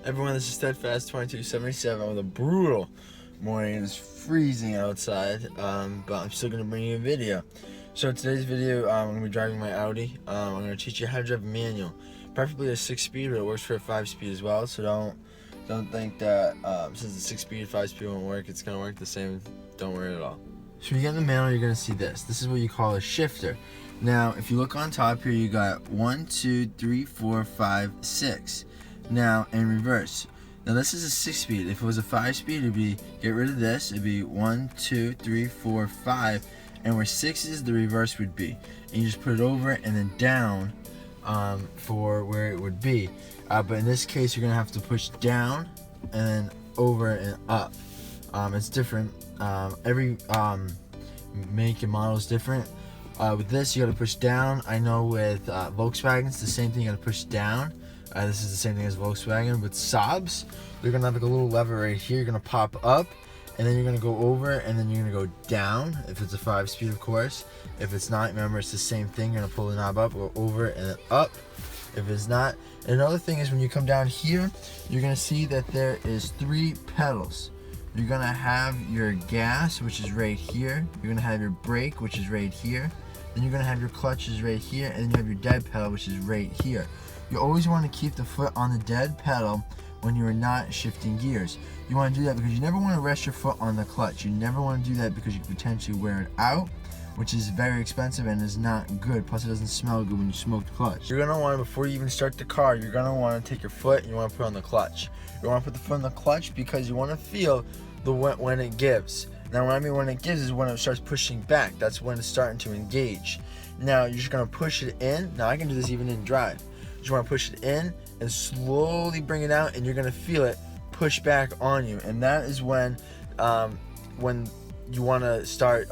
Everyone, this is Steadfast 2277 with a brutal morning. It's freezing outside, but I'm still going to bring you a video. So today's video, I'm going to be driving my Audi. I'm going to teach you how to drive a manual, preferably a 6-speed, but it works for a 5-speed as well. So don't think that since the 6-speed, 5-speed won't work, it's going to work the same. Don't worry at all. So when you get in the manual, you're going to see this. This is what you call a shifter. Now, if you look on top here, you got 1, 2, 3, 4, 5, 6. Now in reverse. Now this is a 6-speed. If it was a 5-speed, it'd be, get rid of this, it'd be 1, 2, 3, 4, 5, and where 6 is, the reverse would be. And you just put it over and then down for where it would be. But in this case, you're gonna have to push down and then over and up. It's different. Every make and model is different. With this, you gotta push down. I know with Volkswagen, it's the same thing. You gotta push down. This is the same thing as Volkswagen. With Saabs, you're gonna have like a little lever right here. You're gonna pop up, and then you're gonna go over, and then you're gonna go down. If it's a 5-speed, of course. If it's not, remember it's the same thing. You're gonna pull the knob up, go over, and then up. If it's not, and another thing is when you come down here, you're gonna see that there is 3 pedals. You're gonna have your gas, which is right here. You're gonna have your brake, which is right here. Then you're gonna have your clutches right here, and then you have your dead pedal, which is right here. You always want to keep the foot on the dead pedal when you are not shifting gears. You want to do that because you never want to rest your foot on the clutch. You never want to do that because you could potentially wear it out, which is very expensive and is not good. Plus it doesn't smell good when you smoke the clutch. You're going to want to, before you even start the car, you're going to want to take your foot and you want to put it on the clutch. You want to put the foot on the clutch because you want to feel the when it gives. Now what I mean when it gives is when it starts pushing back. That's when it's starting to engage. Now you're just going to push it in. Now I can do this even in drive. You want to push it in and slowly bring it out, and you're going to feel it push back on you. And that is when you want to start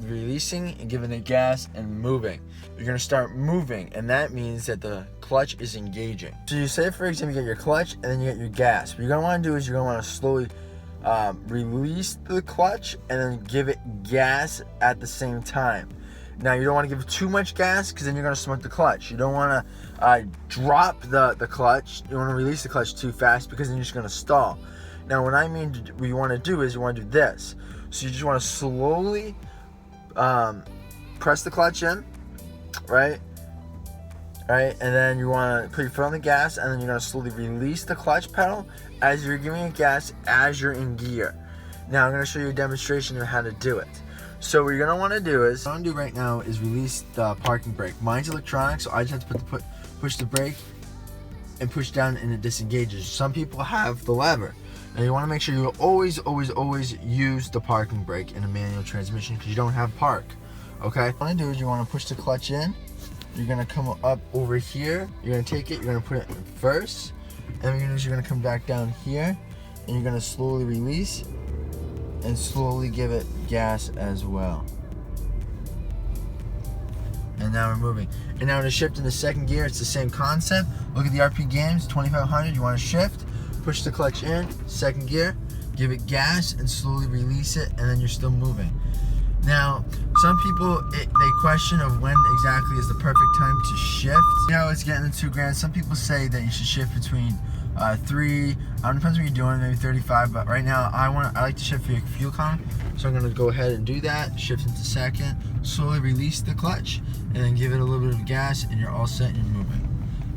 releasing and giving it gas and moving. You're going to start moving, and that means that the clutch is engaging. So you say, for example, you get your clutch and then you get your gas. What you're going to want to do is you're going to want to slowly release the clutch and then give it gas at the same time. Now you don't want to give too much gas because then you're going to smoke the clutch. You don't want to drop the clutch. You don't want to release the clutch too fast because then you're just going to stall. Now what I mean what you want to do is you want to do this. So you just want to slowly press the clutch in, right? And then you want to put your foot on the gas, and then you're going to slowly release the clutch pedal as you're giving it gas as you're in gear. Now I'm going to show you a demonstration of how to do it. So what you're gonna want to do is, what I'm gonna do right now is release the parking brake. Mine's electronic, so I just have to push the brake and push down, and it disengages. Some people have the lever. Now you want to make sure you always use the parking brake in a manual transmission because you don't have park. Okay. What you want to do is you want to push the clutch in. You're gonna come up over here. You're gonna take it. You're gonna put it in first, and you're gonna come back down here, and you're gonna slowly release and slowly give it gas as well. And now we're moving. And now to shift in the second gear, it's the same concept. Look at the RP games, 2500, you want to shift, push the clutch in, second gear, give it gas and slowly release it, and then you're still moving. Now, some people, they question of when exactly is the perfect time to shift. You know, it's getting to $2,000. Some people say that you should shift between 3, depends what you're doing, maybe 35, but right now I like to shift for your fuel economy, so I'm going to go ahead and do that, shift into second, slowly release the clutch, and then give it a little bit of gas, and you're all set and you're moving.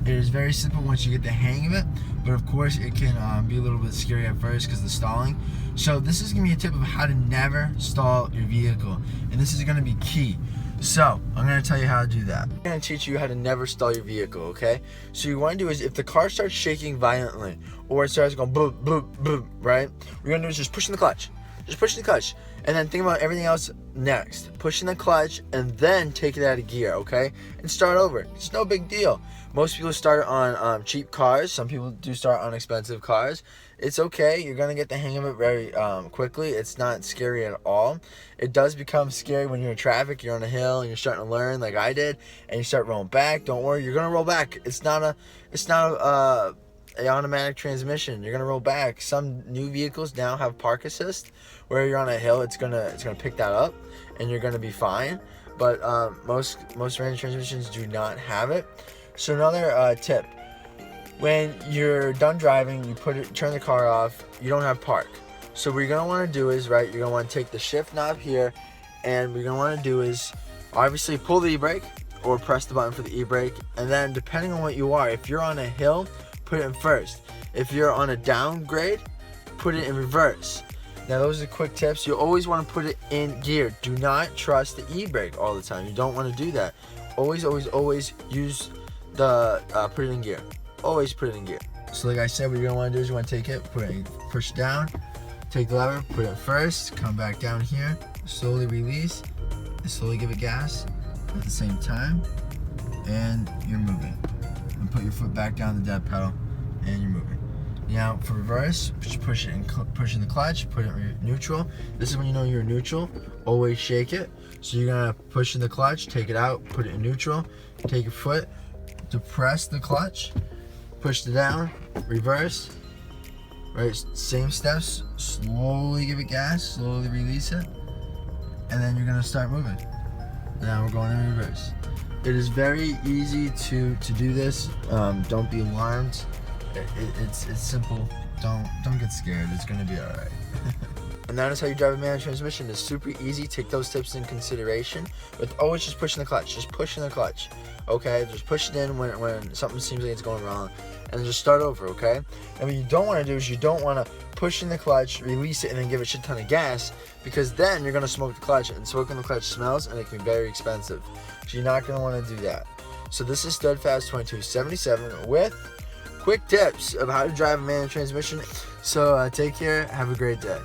It is very simple once you get the hang of it, but of course it can be a little bit scary at first because of the stalling. So this is going to be a tip of how to never stall your vehicle, and this is going to be key. So, I'm going to tell you how to do that. I'm going to teach you how to never stall your vehicle, okay? So, what you want to do is if the car starts shaking violently or it starts going boop, boop, boop, right? What you're going to do is just pushing the clutch. Just pushing the clutch. And then think about everything else next. Pushing the clutch and then take it out of gear, okay? And start over. It's no big deal. Most people start on cheap cars. Some people do start on expensive cars. It's okay. You're going to get the hang of it very quickly. It's not scary at all. It does become scary when you're in traffic, you're on a hill, and you're starting to learn like I did, and you start rolling back. Don't worry. You're going to roll back. It's not an automatic transmission. You're going to roll back. Some new vehicles now have park assist, where you're on a hill, it's gonna pick that up, and you're going to be fine. But most random transmissions do not have it. So another tip, when you're done driving, you turn the car off, you don't have park. So what you're gonna wanna do is, right, you're gonna wanna take the shift knob here, and what you're gonna wanna do is obviously pull the e-brake or press the button for the e-brake, and then depending on what you are, if you're on a hill, put it in first. If you're on a downgrade, put it in reverse. Now those are quick tips. You always want to put it in gear. Do not trust the e-brake all the time. You don't want to do that. Always, always, always use the put it in gear. Always put it in gear. So like I said, what you're gonna want to do is you want to take it, push it down, take the lever, put it first, come back down here, slowly release, and slowly give it gas at the same time, and you're moving. And put your foot back down the dead pedal, and you're moving. Now for reverse, just push in the clutch, put it in neutral. This is when you know you're in neutral. Always shake it. So you're gonna push in the clutch, take it out, put it in neutral, take your foot, depress the clutch, push it down, reverse. Right, same steps. Slowly give it gas, slowly release it, and then you're gonna start moving. Now we're going in reverse. It is very easy to do this. Don't be alarmed. It's simple. Don't get scared. It's gonna be all right. And that is how you drive a manual transmission. It's super easy. Take those tips in consideration, but always just pushing the clutch. Just pushing the clutch. Okay, just push it in when something seems like it's going wrong, and then just start over. Okay. And what you don't want to do is you don't want to push in the clutch, release it, and then give it a shit ton of gas, because then you're gonna smoke the clutch, and smoking the clutch smells, and it can be very expensive. So you're not gonna want to do that. So this is Steadfast 2277 with quick tips of how to drive a manual transmission. So take care. Have a great day.